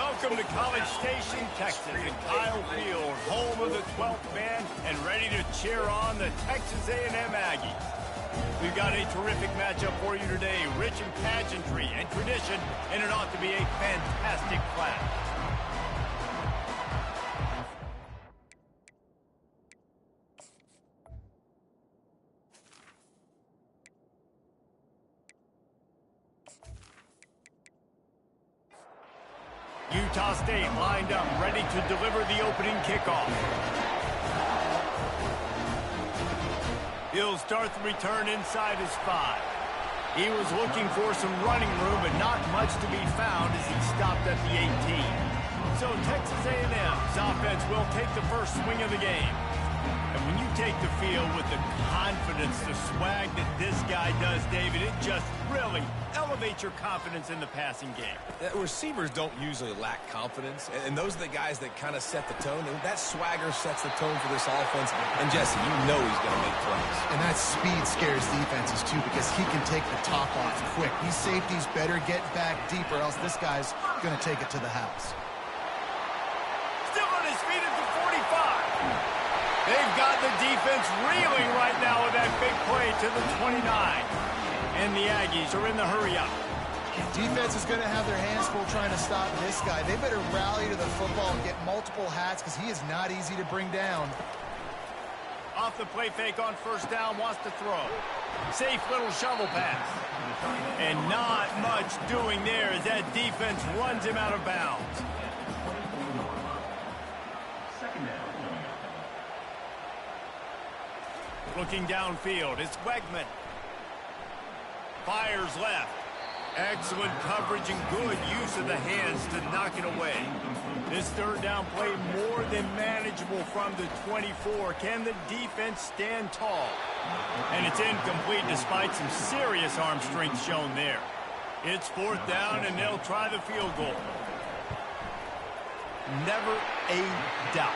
Welcome to College Station, Texas, and Kyle Field, home of the 12th man, and ready to cheer on the Texas A&M Aggies. We've got a terrific matchup for you today, rich in pageantry and tradition, and it ought to be a fantastic clash. Utah State lined up, ready to deliver the opening kickoff. He'll start the return inside his 5. He was looking for some running room, but not much to be found as he stopped at the 18. So Texas A&M's offense will take the first swing of the game. And when you take the field with the confidence, the swag that this guy does, David, it just really elevates your confidence in the passing game. Receivers don't usually lack confidence, and those are the guys that kind of set the tone. And that swagger sets the tone for this offense. And Jesse, you know he's going to make plays. And that speed scares defenses too, because he can take the top off quick. These safeties better get back deep, or else this guy's going to take it to the house. Still on his feet at the 45. They've got the defense reeling right now with that big play to the 29. And the Aggies are in the hurry-up. Defense is going to have their hands full trying to stop this guy. They better rally to the football and get multiple hats, because he is not easy to bring down. Off the play fake on first down, wants to throw. Safe little shovel pass. And not much doing there as that defense runs him out of bounds. Looking downfield, it's Wegman. Fires left. Excellent coverage and good use of the hands to knock it away. This third down play more than manageable from the 24. Can the defense stand tall? And it's incomplete despite some serious arm strength shown there. It's fourth down and they'll try the field goal. Never a doubt.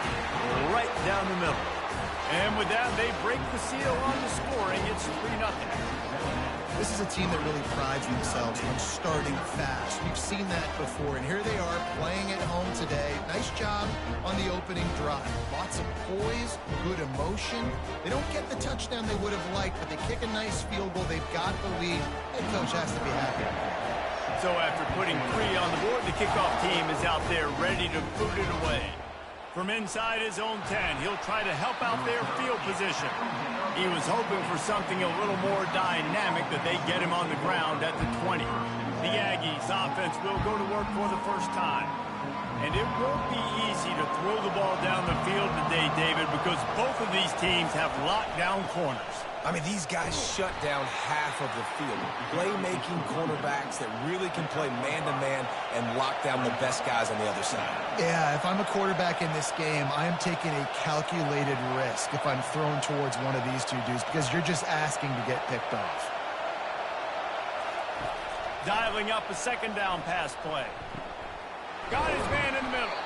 Right down the middle. And with that, they break the seal on the scoring. It's 3-0. This is a team that really prides themselves on starting fast. We've seen that before, and here they are playing at home today. Nice job on the opening drive. Lots of poise, good emotion. They don't get the touchdown they would have liked, but they kick a nice field goal. They've got the lead. Head coach has to be happy. So after putting 3 on the board, the kickoff team is out there ready to boot it away. From inside his own 10, he'll try to help out their field position. He was hoping for something a little more dynamic, that they get him on the ground at the 20. The Aggies offense will go to work for the first time. And it won't be easy to throw the ball down the field today, David, because both of these teams have lockdown corners. I mean, these guys shut down half of the field. Playmaking cornerbacks that really can play man-to-man and lock down the best guys on the other side. Yeah, if I'm a quarterback in this game, I am taking a calculated risk if I'm thrown towards one of these two dudes, because you're just asking to get picked off. Dialing up a second down pass play. Got his man in the middle.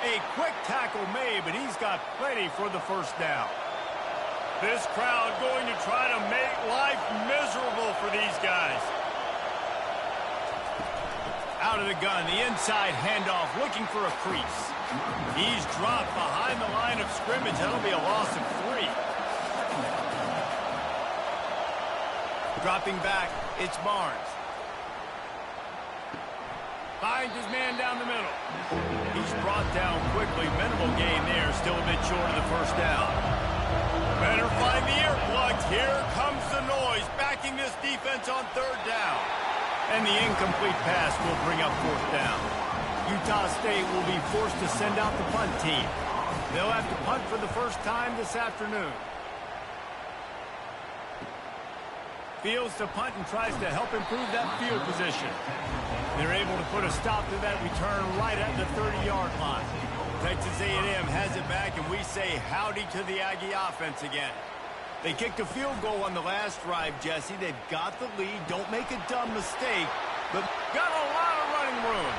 A quick tackle made, but he's got plenty for the first down. This crowd going to try to make life miserable for these guys. Out of the gun, the inside handoff, looking for a crease. He's dropped behind the line of scrimmage. That'll be a loss of 3. Dropping back, it's Barnes. Finds his man down the middle. He's brought down quickly. Minimal gain there, still a bit short of the first down. Better find the earplugs. Here comes the noise, backing this defense on third down. And the incomplete pass will bring up fourth down. Utah State will be forced to send out the punt team. They'll have to punt for the first time this afternoon. Fields to punt and tries to help improve that field position. They're able to put a stop to that return right at the 30-yard line. Texas A&M has it back, and we say howdy to the Aggie offense again. They kicked a field goal on the last drive, Jesse. They've got the lead. Don't make a dumb mistake, but got a lot of running room.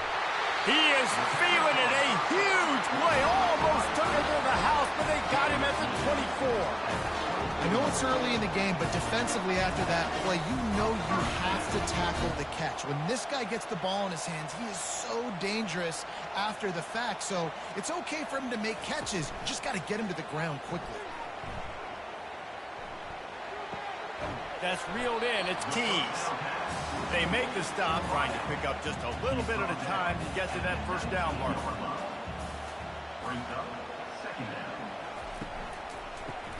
He is feeling it. A huge play. Almost took it to the house, but they got him at the 24. I know it's early in the game, but defensively after that play, you know you have to tackle the catch. When this guy gets the ball in his hands, he is so dangerous after the fact. So it's okay for him to make catches. You just got to get him to the ground quickly. That's reeled in. It's Keys. They make the stop, trying to pick up just a little bit at a time to get to that first down marker.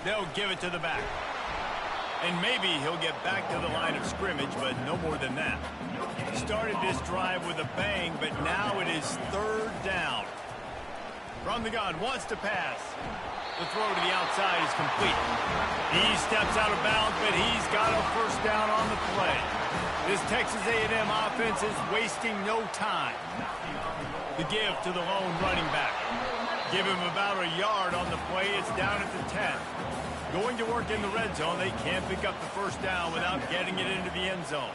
They'll give it to the back. And maybe he'll get back to the line of scrimmage, but no more than that. He started this drive with a bang, but now it is third down. From the gun, wants to pass. The throw to the outside is complete. He steps out of bounds, but he's got a first down on the play. This Texas A&M offense is wasting no time. The give to the lone running back. Give him about a yard on the play. It's down at the 10. Going to work in the red zone. They can't pick up the first down without getting it into the end zone.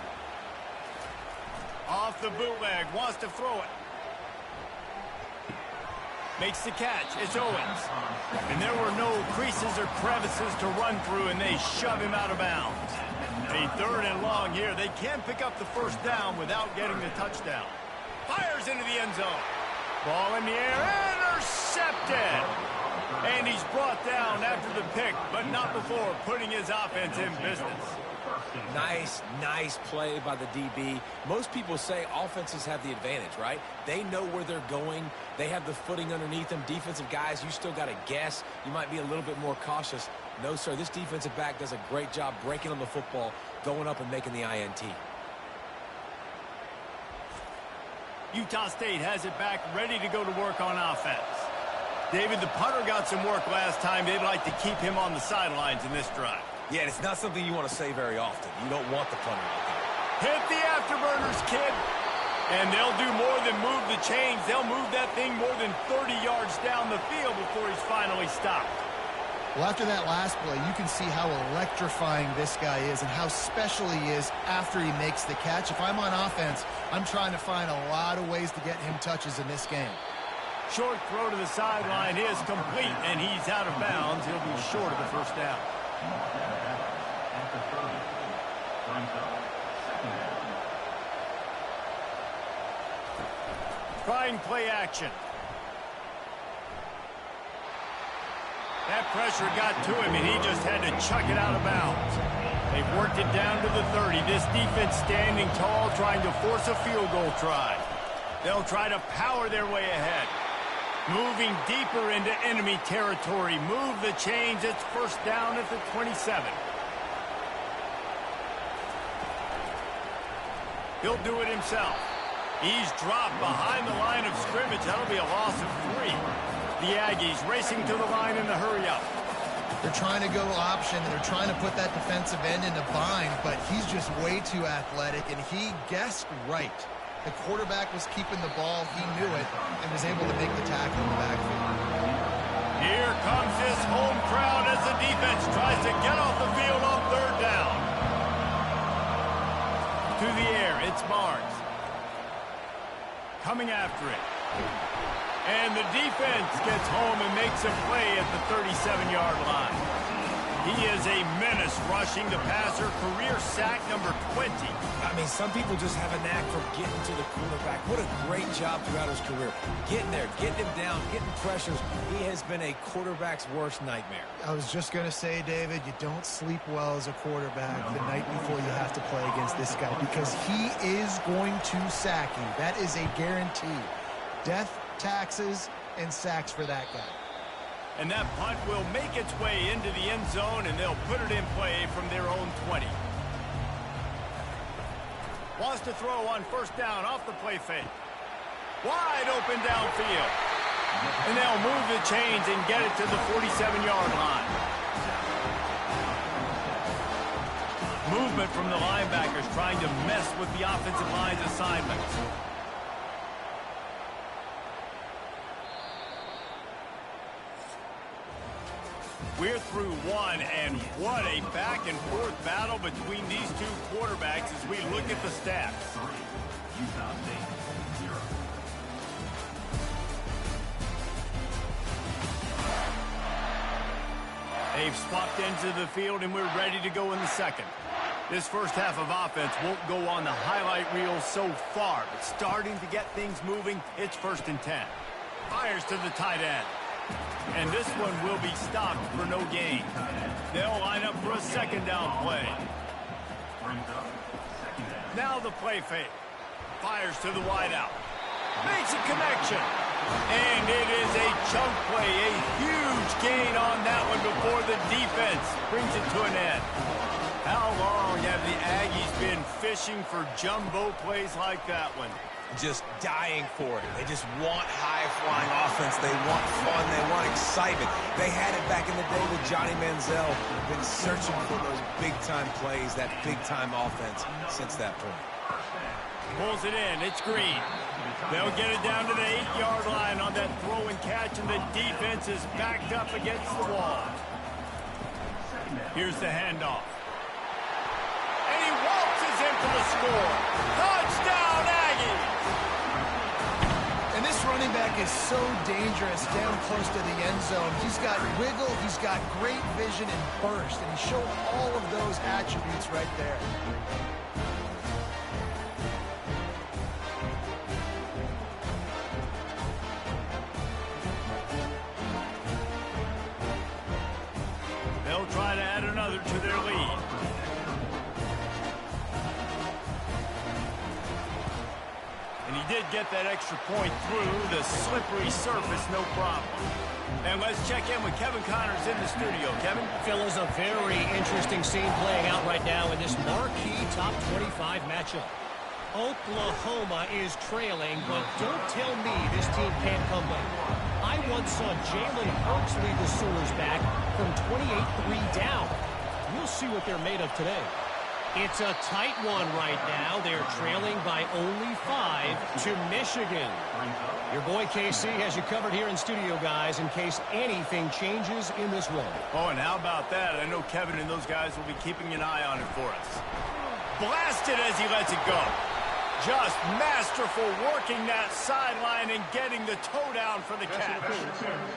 Off the bootleg. Wants to throw it. Makes the catch. It's Owens. And there were no creases or crevices to run through, and they shove him out of bounds. A third and long here. They can't pick up the first down without getting the touchdown. Fires into the end zone. Ball in the air. Intercepted. And he's brought down after the pick, but not before putting his offense in business. Nice play by the DB. Most people say offenses have the advantage, right? They know where they're going. They have the footing underneath them. Defensive guys, you still got to guess. You might be a little bit more cautious. No, sir, this defensive back does a great job breaking on the football, going up and making the INT. Utah State has it back, ready to go to work on offense. David, the punter got some work last time. They'd like to keep him on the sidelines in this drive. Yeah, it's not something you want to say very often. You don't want the punter out there. Hit the afterburners, kid. And they'll do more than move the chains. They'll move that thing more than 30 yards down the field before he's finally stopped. Well, after that last play, you can see how electrifying this guy is and how special he is after he makes the catch. If I'm on offense, I'm trying to find a lot of ways to get him touches in this game. Short throw to the sideline is complete, and he's out of bounds. He'll be short of the first down. Trying play action. That pressure got to him, and he just had to chuck it out of bounds. They've worked it down to the 30. This defense standing tall, trying to force a field goal try. They'll try to power their way ahead. Moving deeper into enemy territory. Move the chains. It's first down at the 27. He'll do it himself. He's dropped behind the line of scrimmage. That'll be a loss of 3. The Aggies racing to the line in the hurry-up. They're trying to go option, and they're trying to put that defensive end in a bind, but he's just way too athletic, and he guessed right. The quarterback was keeping the ball. He knew it and was able to make the tackle in the backfield. Here comes this home crowd as the defense tries to get off the field on third down. To the air, it's Barnes. Coming after it. And the defense gets home and makes a play at the 37-yard line. He is a menace rushing the passer, career sack number 20. I mean, some people just have a knack for getting to the quarterback. What a great job throughout his career. Getting there, getting him down, getting pressures. He has been a quarterback's worst nightmare. I was just going to say, David, you don't sleep well as a quarterback the night before you have to play against this guy because he is going to sack you. That is a guarantee. Death, taxes, and sacks for that guy. And that punt will make its way into the end zone, and they'll put it in play from their own 20. Wants to throw on first down off the play fake. Wide open downfield. And they'll move the chains and get it to the 47-yard line. Movement from the linebackers trying to mess with the offensive line's assignments. We're through one, and what a back-and-forth battle between these two quarterbacks as we look at the stats. They've swapped into the field, and we're ready to go in the second. This first half of offense won't go on the highlight reel so far, but starting to get things moving, it's 1st and 10. Fires to the tight end. And this one will be stopped for no gain. They'll line up for a second down play. Now the play fake. Fires to the wideout. Makes a connection. And it is a chunk play, a huge gain on that one before the defense brings it to an end. How long have the Aggies been fishing for jumbo plays like that one? Just dying for it. They just want high-flying offense. They want fun. They want excitement. They had it back in the day with Johnny Manziel. Been searching for those big-time plays, that big-time offense since that point. Pulls it in. It's Green. They'll get it down to the 8-yard line on that throw and catch, and the defense is backed up against the wall. Here's the handoff. And he waltzes in for the score. Touchdown, Aggies! And this running back is so dangerous down close to the end zone. He's got wiggle, he's got great vision and burst, and he showed all of those attributes right there. They'll try to add another to their lead. And he did get that extra point through the slippery surface, no problem. And let's check in with Kevin Connors in the studio. Kevin? Phil, is a very interesting scene playing out right now in this marquee top 25 matchup. Oklahoma is trailing, but don't tell me this team can't come back. I once saw Jalen Hurts lead the Sooners back from 28-3 down. We'll see what they're made of today. It's a tight one right now. They're trailing by only 5 to Michigan. Your boy KC has you covered here in studio, guys, in case anything changes in this one. Oh, and how about that? I know Kevin and those guys will be keeping an eye on it for us. Blasted as he lets it go. Just masterful working that sideline and getting the toe down for the catch.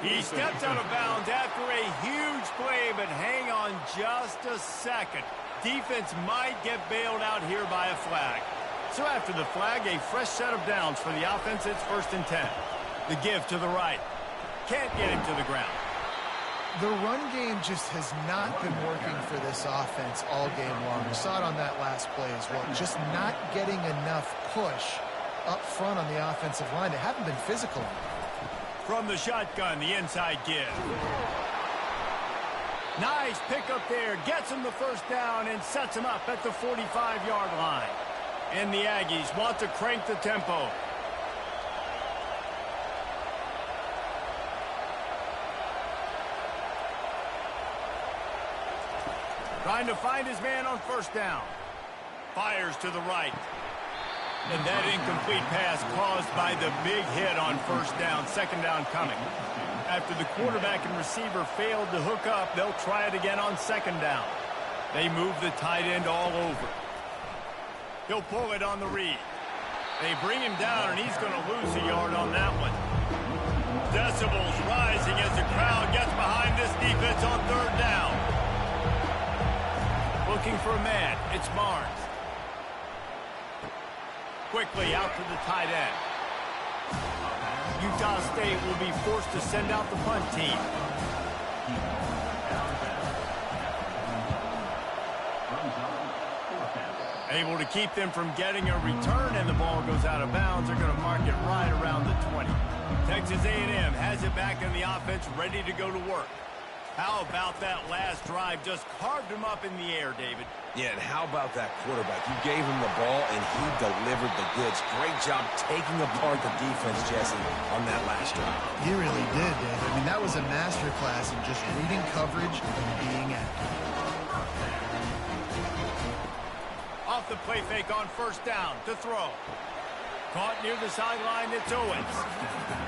He stepped out of bounds after a huge play, but hang on just a second. Defense might get bailed out here by a flag. So after the flag, a fresh set of downs for the offense. It's 1st and 10. The give to the right. Can't get him to the ground. The run game just has not been working for this offense all game long. We saw it on that last play as well. Just not getting enough push up front on the offensive line. They haven't been physical. From the shotgun, the inside give. Nice pickup there. Gets him the first down and sets him up at the 45-yard line. And the Aggies want to crank the tempo. Trying to find his man on first down. Fires to the right. And that incomplete pass caused by the big hit on first down. Second down coming. After the quarterback and receiver failed to hook up, they'll try it again on second down. They move the tight end all over. He'll pull it on the read. They bring him down, and he's going to lose a yard on that one. Decibels rising as the crowd gets behind this defense on third down. Looking for a man. It's Barnes. Quickly out to the tight end. Utah State will be forced to send out the punt team. Able to keep them from getting a return, and the ball goes out of bounds. They're going to mark it right around the 20. Texas A&M has it back in the offense, ready to go to work. How about that last drive? Just carved him up in the air, David. Yeah, and how about that quarterback? You gave him the ball, and he delivered the goods. Great job taking apart the defense, Jesse, on that last drive. He really did, Dave. I mean, that was a masterclass in just reading coverage and being active. Off the play fake on first down to throw. Caught near the sideline, it's Owens.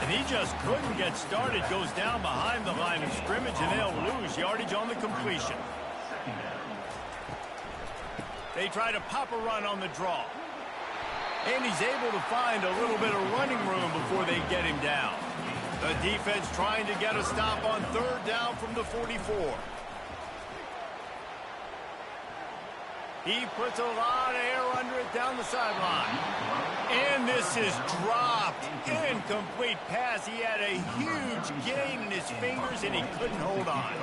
And he just couldn't get started. Goes down behind the line of scrimmage, and they'll lose yardage on the completion. They try to pop a run on the draw. And he's able to find a little bit of running room before they get him down. The defense trying to get a stop on third down from the 44. He puts a lot of air under it down the sideline. And this is dropped. Incomplete pass. He had a huge gain in his fingers, and he couldn't hold on.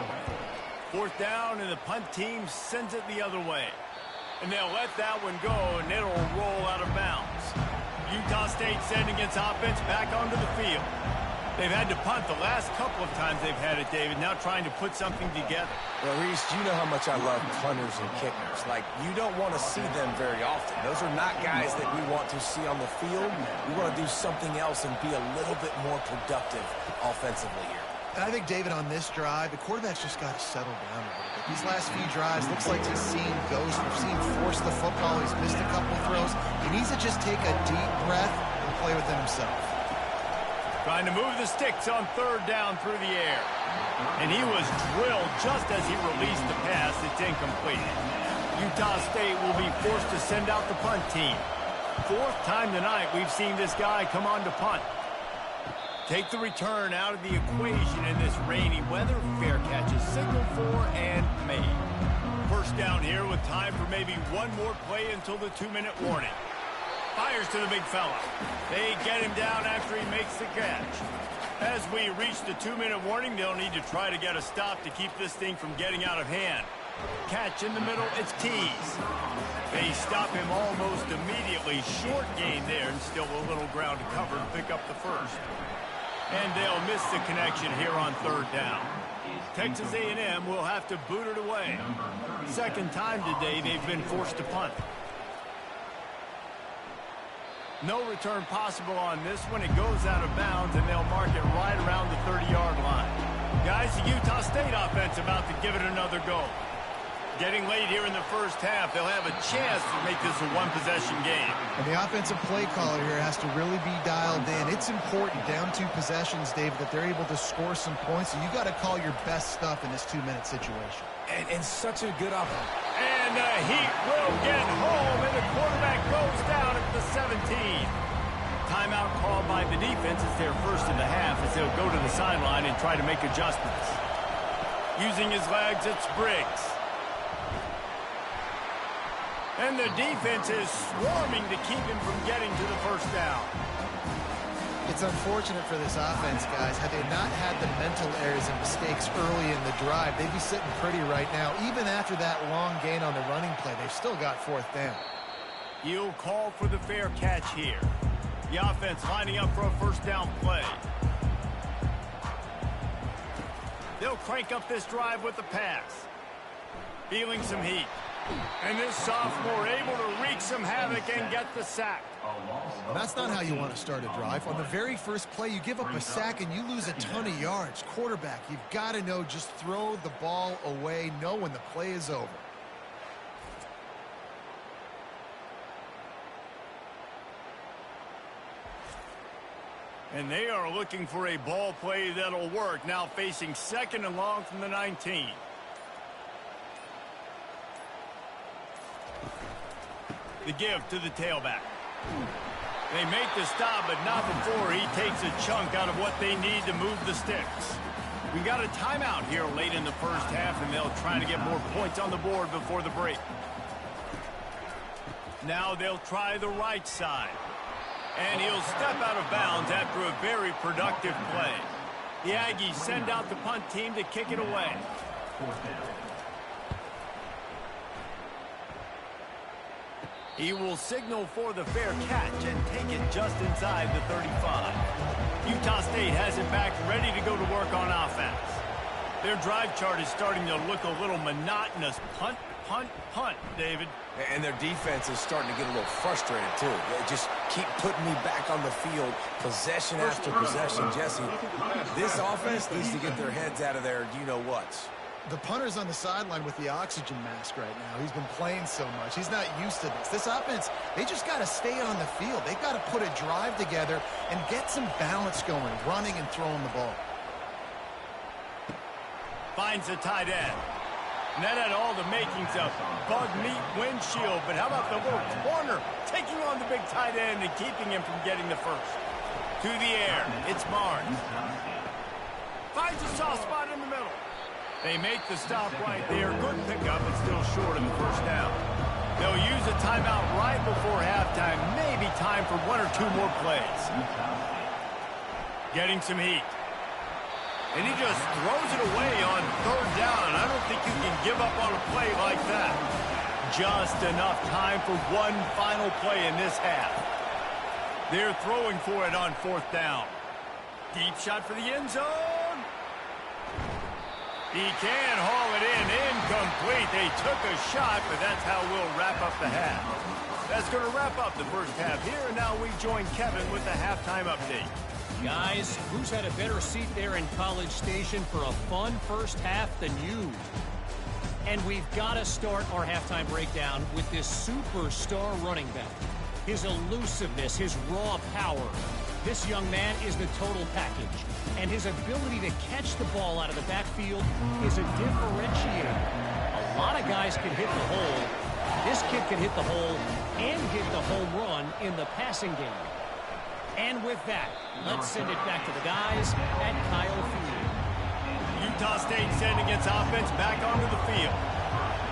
Fourth down, and the punt team sends it the other way. And they'll let that one go, and it'll roll out of bounds. Utah State sending its offense back onto the field. They've had to punt the last couple of times they've had it, David, now trying to put something together. Well, Reese, you know how much I love punters and kickers. Like, you don't want to see them very often. Those are not guys that we want to see on the field. We want to do something else and be a little bit more productive offensively here. I think, David, on this drive, the quarterback's just got to settle down a little bit. These last few drives, looks like he's seen ghosts. We've seen him force the football. He's missed a couple of throws. He needs to just take a deep breath and play within himself. Trying to move the sticks on third down through the air. And he was drilled just as he released the pass. It's incomplete. Utah State will be forced to send out the punt team. Fourth time tonight we've seen this guy come on to punt. Take the return out of the equation in this rainy weather. Fair catch is signaled for and made. First down here with time for maybe one more play until the 2-minute warning. Fires to the big fella. They get him down after he makes the catch. As we reach the 2-minute warning, they'll need to try to get a stop to keep this thing from getting out of hand. Catch in the middle, it's Tees. They stop him almost immediately. Short gain there and still a little ground to cover to pick up the first. And they'll miss the connection here on third down. Texas A&M will have to boot it away. Second time today they've been forced to punt. No return possible on this one. It goes out of bounds, and they'll mark it right around the 30-yard line. Guys, the Utah State offense about to give it another go. Getting late here in the first half, they'll have a chance to make this a one-possession game. And the offensive play caller here has to really be dialed in. It's important, down 2 possessions, David, that they're able to score some points. So you got to call your best stuff in this 2-minute situation. And such a good offense. And the Heat will get home, and the quarterback goes down at the 17. Timeout called by the defense. It's their first in the half as they'll go to the sideline and try to make adjustments. Using his legs, it's Briggs. And the defense is swarming to keep him from getting to the first down. It's unfortunate for this offense, guys. Had they not had the mental errors and mistakes early in the drive, they'd be sitting pretty right now. Even after that long gain on the running play, they've still got fourth down. You'll call for the fair catch here. The offense lining up for a first down play. They'll crank up this drive with the pass. Feeling some heat. And this sophomore able to wreak some havoc and get the sack. That's not how you want to start a drive. On the very first play, you give up a sack and you lose a ton of yards. Quarterback, you've got to know, just throw the ball away, know when the play is over. And they are looking for a ball play that'll work. Now facing second and long from the 19. The give to the tailback. They make the stop, but not before he takes a chunk out of what they need to move the sticks. We got a timeout here late in the first half, and they'll try to get more points on the board before the break. Now they'll try the right side. And he'll step out of bounds after a very productive play. The Aggies send out the punt team to kick it away. He will signal for the fair catch and take it just inside the 35. Utah State has it back ready to go to work on offense. Their drive chart is starting to look a little monotonous. Punt, punt, punt, David. And their defense is starting to get a little frustrated, too. They just keep putting me back on the field, possession after possession. Jesse, this offense needs to get their heads out of their you-know-whats. The punter's on the sideline with the oxygen mask right now. He's been playing so much. He's not used to this. This offense, they just got to stay on the field. They've got to put a drive together and get some balance going, running and throwing the ball. Finds the tight end. And that had all the makings of bug meat windshield. But how about the little corner taking on the big tight end and keeping him from getting the first? To the air. It's Barnes. Finds a soft spot in the middle. They make the stop right there. Good pickup, but still short of the first down. They'll use a timeout right before halftime. Maybe time for 1 or 2 more plays. Getting some heat. And he just throws it away on 3rd down. I don't think you can give up on a play like that. Just enough time for one final play in this half. They're throwing for it on 4th down. Deep shot for the end zone. He can haul it in. Incomplete. They took a shot, but that's how we'll wrap up the half. That's going to wrap up the first half here, and now we join Kevin with the halftime update. Guys, who's had a better seat there in College Station for a fun first half than you? And we've got to start our halftime breakdown with this superstar running back. His elusiveness, his raw power. This young man is the total package. And his ability to catch the ball out of the backfield is a differentiator. A lot of guys can hit the hole. This kid can hit the hole and hit the home run in the passing game. And with that, let's send it back to the guys at Kyle Field. Utah State sending its offense back onto the field.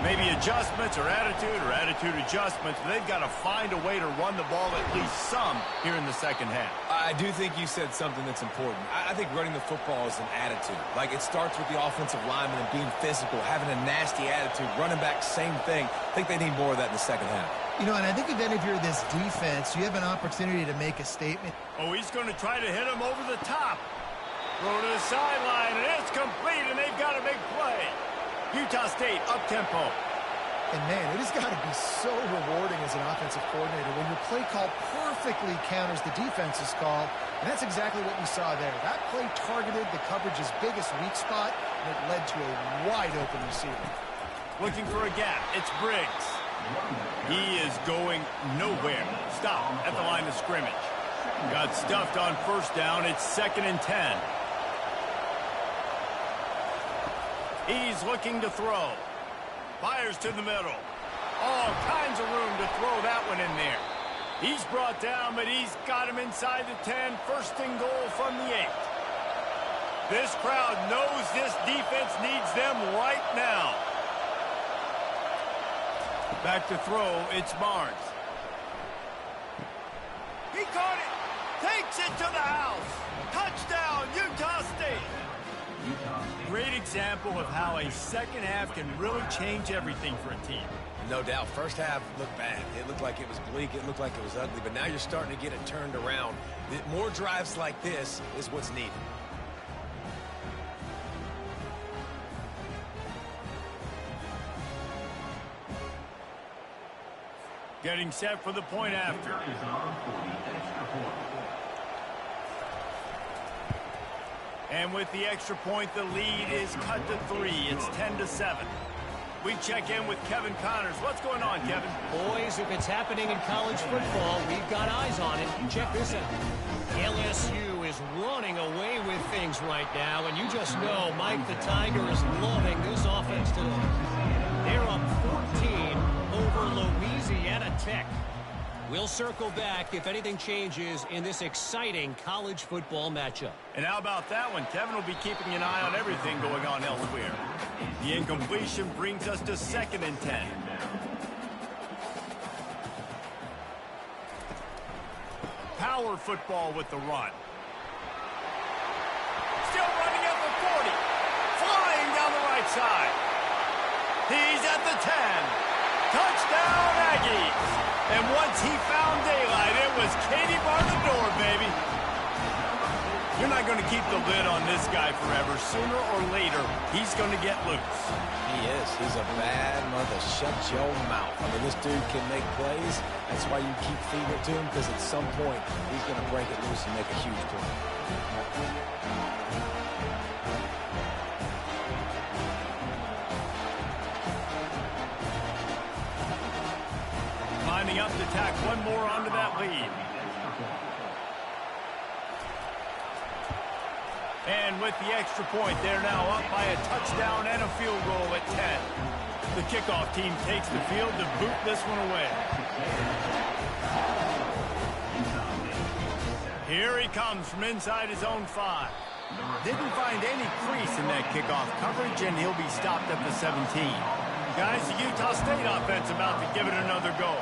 Maybe adjustments or attitude adjustments, but they've got to find a way to run the ball at least some here in the second half. I do think you said something that's important. I think running the football is an attitude. Like, it starts with the offensive lineman and being physical, having a nasty attitude. Running back, same thing. I think they need more of that in the second half. You know, and I think even if you're this defense, you have an opportunity to make a statement. Oh, he's going to try to hit him over the top. Throw to the sideline, and it's complete, and they've got a big play. Utah State up-tempo. And, man, it has got to be so rewarding as an offensive coordinator when your play call perfectly counters the defense's call, and that's exactly what we saw there. That play targeted the coverage's biggest weak spot, and it led to a wide-open receiver. Looking for a gap. It's Briggs. He is going nowhere. Stop at the line of scrimmage. Got stuffed on 1st down. It's 2nd and 10. He's looking to throw. Fires to the middle. All kinds of room to throw that one in there. He's brought down, but he's got him inside the 10. 1st and goal from the 8. This crowd knows this defense needs them right now. Back to throw, it's Barnes. He caught it, takes it to the house. Touchdown, Utah State. Great example of how a second half can really change everything for a team. No doubt. First half looked bad. It looked like it was bleak. It looked like it was ugly. But now you're starting to get it turned around. More drives like this is what's needed. Getting set for the point after. And with the extra point, the lead is cut to 3. It's 10-7. We check in with Kevin Connors. What's going on, Kevin? Boys, if it's happening in college football, we've got eyes on it. Check this out. LSU is running away with things right now, and you just know Mike the Tiger is loving this offense today. They're up 14 over Louisiana Tech. We'll circle back if anything changes in this exciting college football matchup. And how about that one? Kevin will be keeping an eye on everything going on elsewhere. The incompletion brings us to 2nd and 10. Power football with the run. Still running at the 40. Flying down the right side. He's at the 10. Touchdown, Aggies. And once he found daylight, it was Katie bar the door, baby. You're not going to keep the lid on this guy forever. Sooner or later, he's going to get loose. He is. He's a bad mother. Shut your mouth. I mean, this dude can make plays. That's why you keep feeding it to him, because at some point, he's going to break it loose and make a huge play. Lining up to tack one more onto that lead. And with the extra point, they're now up by a touchdown and a field goal at 10. The kickoff team takes the field to boot this one away. Here he comes from inside his own 5. Didn't find any crease in that kickoff coverage, and he'll be stopped at the 17. Guys, the Utah State offense about to give it another go.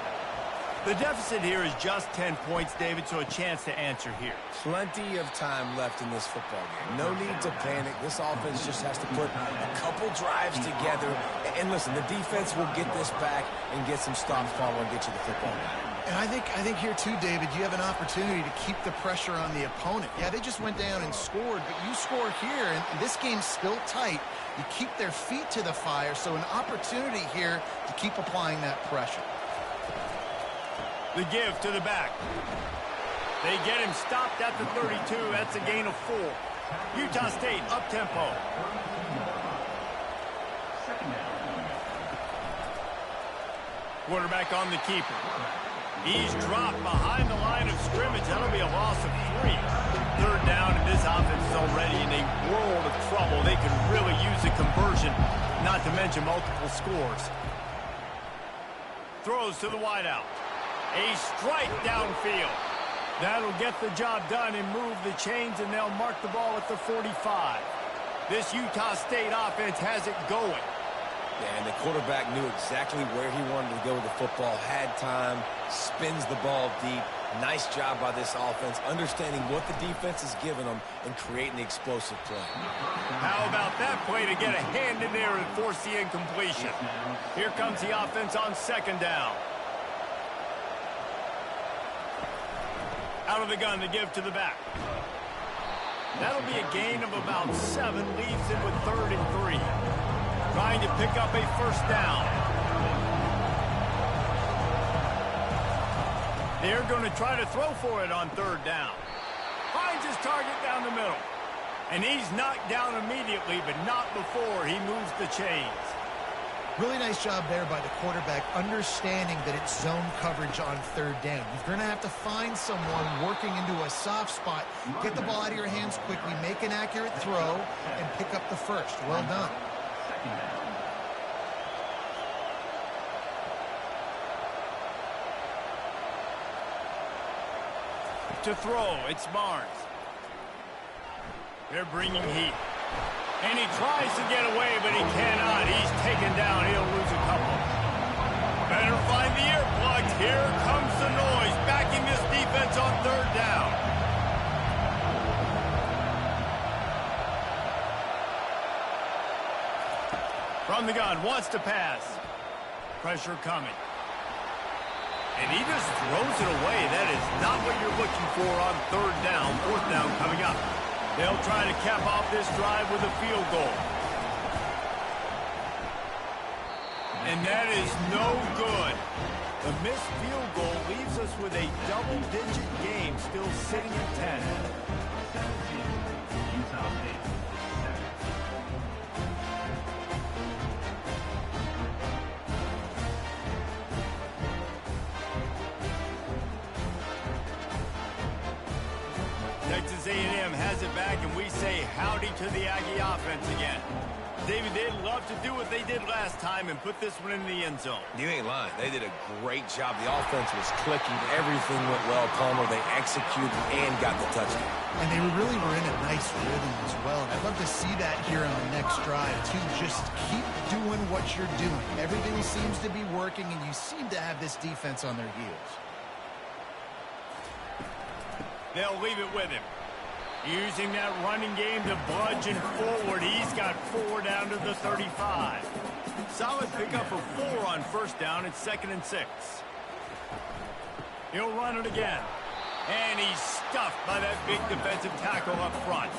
The deficit here is just 10 points, David, so a chance to answer here. Plenty of time left in this football game. No need to panic. This offense just has to put a couple drives together. And listen, the defense will get this back and get some stops following and get you the football game. And I think here too, David, you have an opportunity to keep the pressure on the opponent. Yeah, they just went down and scored, but you score here, and this game's still tight. You keep their feet to the fire, so an opportunity here to keep applying that pressure. The give to the back. They get him stopped at the 32. That's a gain of 4. Utah State up-tempo. Quarterback on the keeper. He's dropped behind the line of scrimmage. That'll be a loss of 3. Third down, and this offense is already in a world of trouble. They could really use a conversion, not to mention multiple scores. Throws to the wideout. A strike downfield. That'll get the job done and move the chains, and they'll mark the ball at the 45. This Utah State offense has it going. Yeah, and the quarterback knew exactly where he wanted to go with the football, had time, spins the ball deep. Nice job by this offense, understanding what the defense is giving them and creating the explosive play. How about that play to get a hand in there and force the incompletion? Here comes the offense on second down. Out of the gun to give to the back. That'll be a gain of about 7, leaves it with 3rd and 3. Trying to pick up a first down. They're going to try to throw for it on 3rd down. Finds his target down the middle. And he's knocked down immediately, but not before he moves the chains. Really nice job there by the quarterback, understanding that it's zone coverage on 3rd down. You're going to have to find someone working into a soft spot, get the ball out of your hands quickly, make an accurate throw, and pick up the first. Well done. To throw, it's Barnes. They're bringing heat. And he tries to get away, but he cannot. He's taken down. He'll lose a couple. Better find the earplugs. Here comes the noise, backing this defense on 3rd down. From the gun, wants to pass. Pressure coming. And he just throws it away. That is not what you're looking for on 3rd down. 4th down coming up. They'll try to cap off this drive with a field goal. And that is no good. The missed field goal leaves us with a double-digit game still sitting at 10. Utah State. Texas A&M has it back, and we say howdy to the Aggie offense again. David, they'd love to do what they did last time and put this one in the end zone. You ain't lying. They did a great job. The offense was clicking. Everything went well, Palmer. They executed and got the touchdown. And they really were in a nice rhythm as well. And I'd love to see that here on the next drive, too. Just keep doing what you're doing. Everything seems to be working, and you seem to have this defense on their heels. They'll leave it with him. Using that running game to bludgeon forward. He's got 4 down to the 35. Solid pickup of 4 on 1st down. It's 2nd and 6. He'll run it again. And he's stuffed by that big defensive tackle up front.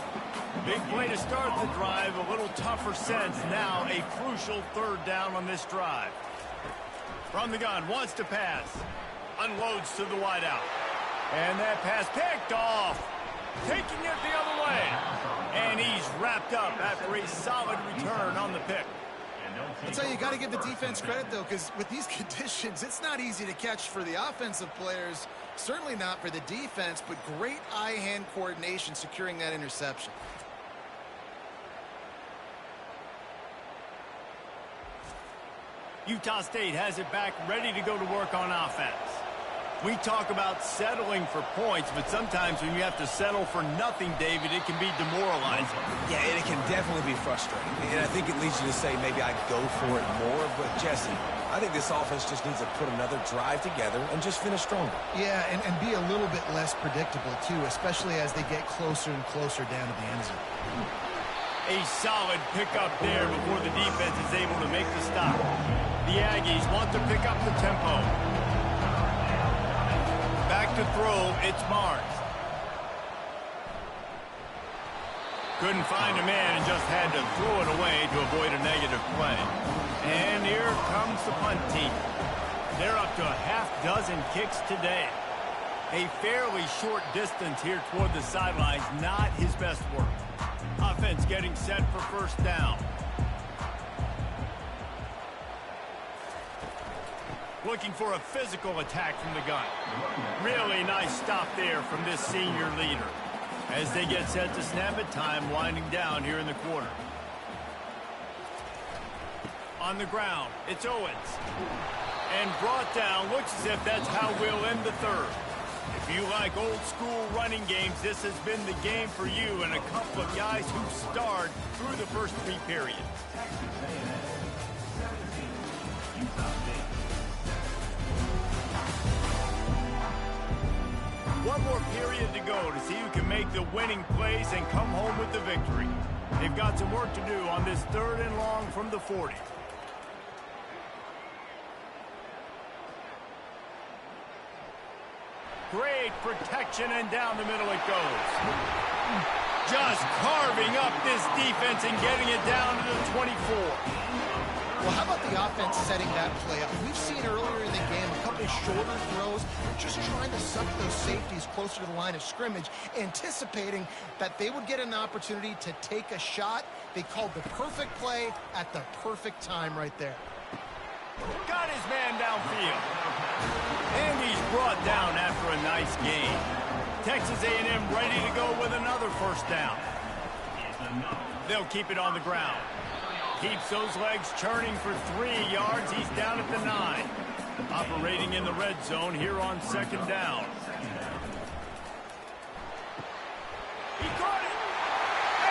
Big play to start the drive. A little tougher sense. Now a crucial 3rd down on this drive. From the gun. Wants to pass. Unloads to the wideout. And that pass picked off. Taking it the other way. And he's wrapped up after a solid return on the pick. I'll tell you got to give the defense credit, though, because with these conditions, it's not easy to catch for the offensive players. Certainly not for the defense, but great eye-hand coordination securing that interception. Utah State has it back, ready to go to work on offense. We talk about settling for points, but sometimes when you have to settle for nothing, David, it can be demoralizing. Yeah, and it can definitely be frustrating. And I think it leads you to say maybe I'd go for it more. But, Jesse, I think this offense just needs to put another drive together and just finish stronger. Yeah, and be a little bit less predictable, too, especially as they get closer and closer down to the end zone. A solid pickup there before the defense is able to make the stop. The Aggies want to pick up the tempo. Back to throw, it's Mars. Couldn't find a man and just had to throw it away to avoid a negative play. And here comes the punt team. They're up to a half-dozen kicks today. A fairly short distance here toward the sidelines, not his best work. Offense getting set for first down. Looking for a physical attack from the gun. Really nice stop there from this senior leader. As they get set to snap it, time winding down here in the quarter. On the ground, it's Owens. And brought down, looks as if that's how we'll end the third. If you like old school running games, this has been the game for you and a couple of guys who starred through the first 3 periods. One more period to go to see who can make the winning plays and come home with the victory. They've got some work to do on this 3rd and long from the 40. Great protection, and down the middle it goes. Just carving up this defense and getting it down to the 24. Well, how about the offense setting that play up? We've seen earlier in the game a couple of shorter throws, just trying to suck those safeties closer to the line of scrimmage, anticipating that they would get an opportunity to take a shot. They called the perfect play at the perfect time right there. Got his man downfield. And he's brought down after a nice game. Texas A&M ready to go with another first down. They'll keep it on the ground. Keeps those legs churning for 3 yards. He's down at the 9. Operating in the red zone here on 2nd down. He caught it.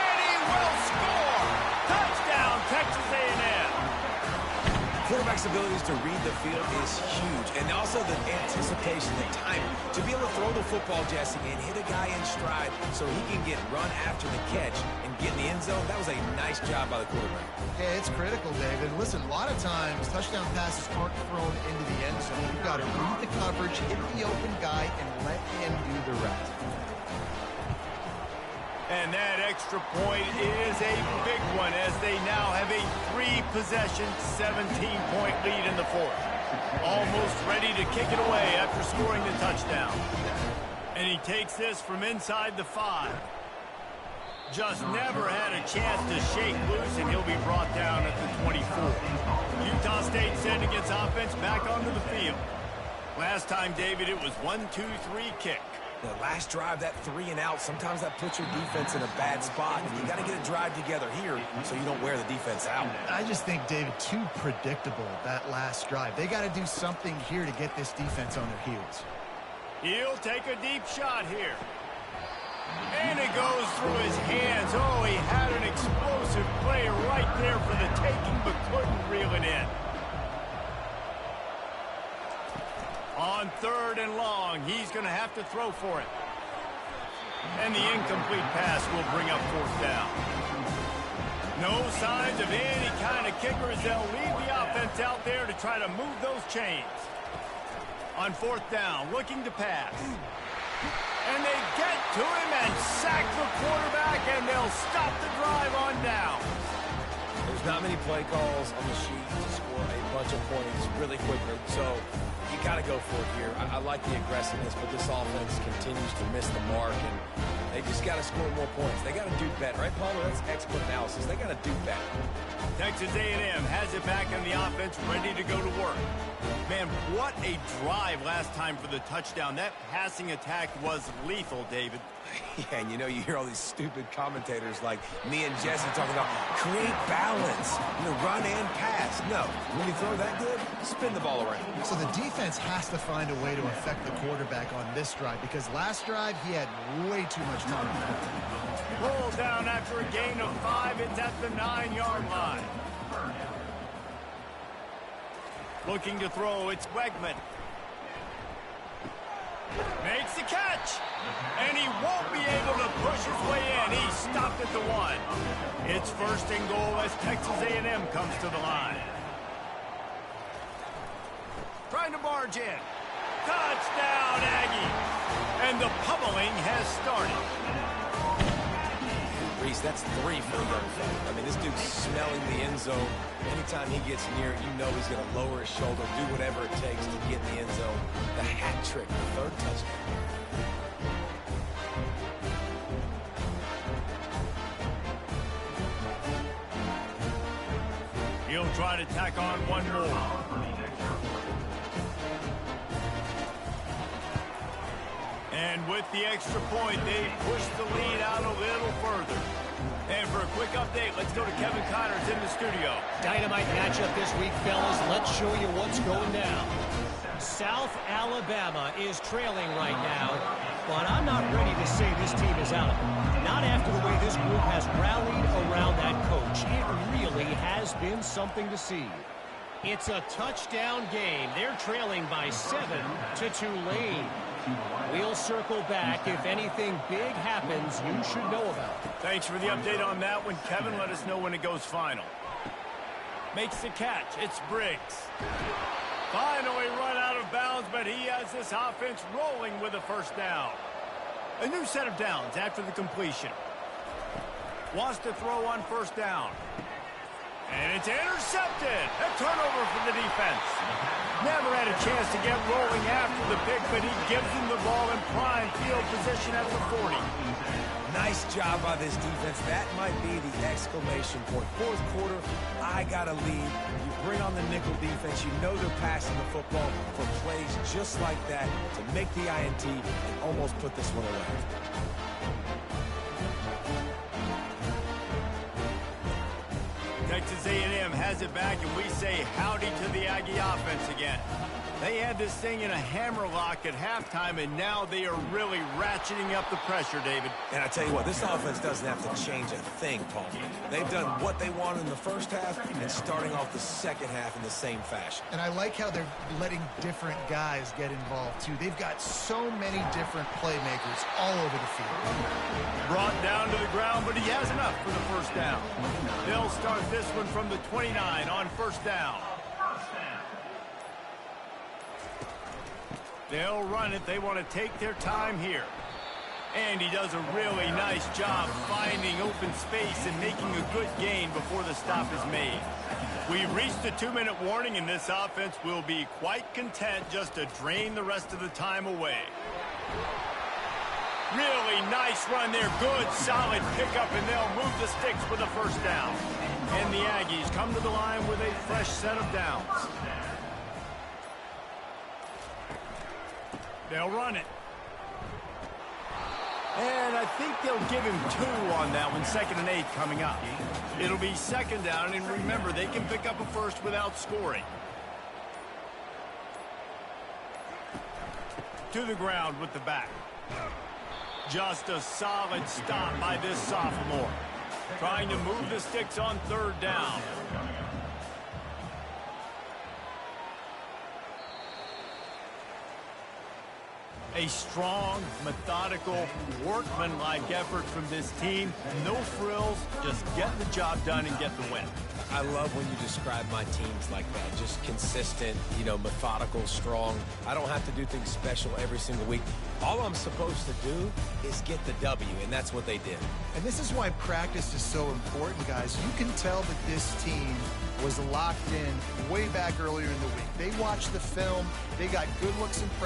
And he will score. Touchdown, Texas A&M. Quarterback's abilities to read the field is huge. And also the anticipation, the timing. To be able to throw the football, Jesse, and hit a guy in stride so he can get run after the catch and get in the end zone, that was a nice job by the quarterback. Yeah, it's critical, David. Listen, a lot of times touchdown passes aren't thrown into the end zone. You've got to read the coverage, hit the open guy, and let him do the rest. And that extra point is a big one as they now have a 3-possession, 17-point lead in the 4th. Almost ready to kick it away after scoring the touchdown. And he takes this from inside the 5. Just never had a chance to shake loose, and he'll be brought down at the 24. Utah State sending its offense back onto the field. Last time, David, it was 1-2-3 kick. The last drive, that 3 and out, sometimes that puts your defense in a bad spot. And you got to get a drive together here so you don't wear the defense out. I just think, David, too predictable, that last drive. They got to do something here to get this defense on their heels. He'll take a deep shot here. And it goes through his hands. Oh, he had an explosive play right there for the taking, but couldn't reel it in. On 3rd and long, he's going to have to throw for it. And the incomplete pass will bring up 4th down. No signs of any kind of kickers. They'll leave the offense out there to try to move those chains. On 4th down, looking to pass. And they get to him and sack the quarterback, and they'll stop the drive on down. There's not many play calls on the sheet to score a bunch of points really quickly, so you got to go for it here. I like the aggressiveness, but this offense continues to miss the mark, and They just got to score more points. They got to do better, right, Palmer? That's expert analysis. They got to do better. Texas A&M has it back in the offense, ready to go to work. Man, what a drive last time for the touchdown. That passing attack was lethal, David. Yeah, and you hear all these stupid commentators like me and Jesse talking about create balance, run and pass. No, when you throw that good, spin the ball around. So the defense has to find a way to affect the quarterback on this drive because last drive he had way too much time. Roll down after a gain of 5. It's at the 9-yard line. Looking to throw, it's Wegman. Makes the catch. And he won't be able to push his way in. He stopped at the 1. It's 1st and goal as Texas A&M comes to the line. Trying to barge in. Touchdown, Aggie. And the pummeling has started. Reese, that's 3 for the young fella. I mean, this dude's smelling the end zone. Anytime he gets near it, he's going to lower his shoulder, do whatever it takes to get in the end zone. The hat trick, the 3rd touchdown. He'll try to tack on one more. And with the extra point, they push the lead out a little further. And for a quick update, let's go to Kevin Connors in the studio. Dynamite matchup this week, fellas. Let's show you what's going down. South Alabama is trailing right now, but I'm not ready to say this team is out of it. Not after the way this group has rallied around that coach. It really has been something to see. It's a touchdown game. They're trailing by 7 to Tulane. We'll circle back. If anything big happens, you should know about it. Thanks for the update on that one, Kevin. Let us know when it goes final. Makes the catch. It's Briggs. Finally run out of bounds, but he has this offense rolling with a 1st down. A new set of downs after the completion. Wants to throw on 1st down. And it's intercepted. A turnover for the defense. Never had a chance to get rolling after the pick, but he gives him the ball in prime field position at the 40. Nice job by this defense. That might be the exclamation point. 4th quarter, I got a lead. You bring on the nickel defense. You know they're passing the football for plays just like that to make the INT and almost put this one away. Texas A&M has it back, and we say howdy to the Aggie offense again. They had this thing in a hammerlock at halftime, and now they are really ratcheting up the pressure, David. And I tell you what, this offense doesn't have to change a thing, Paul. They've done what they wanted in the 1st half and starting off the 2nd half in the same fashion. And I like how they're letting different guys get involved, too. They've got so many different playmakers all over the field. Brought down to the ground, but he has enough for the 1st down. They'll start this one from the 29 on 1st down. They'll run it. They want to take their time here. And he does a really nice job finding open space and making a good gain before the stop is made. We've reached the 2-minute warning, and this offense will be quite content just to drain the rest of the time away. Really nice run there. Good, solid pickup, and they'll move the sticks with a 1st down. And the Aggies come to the line with a fresh set of downs. They'll run it. And I think they'll give him 2 on that one. 2nd and 8 coming up. It'll be 2nd down, and remember, they can pick up a 1st without scoring. To the ground with the back. Just a solid stop by this sophomore. Trying to move the sticks on 3rd down. A strong, methodical, workmanlike effort from this team. No frills, just get the job done and get the win. I love when you describe my teams like that. Just consistent, methodical, strong. I don't have to do things special every single week. All I'm supposed to do is get the W, and that's what they did. And this is why practice is so important, guys. You can tell that this team was locked in way back earlier in the week. They watched the film. They got good looks in practice.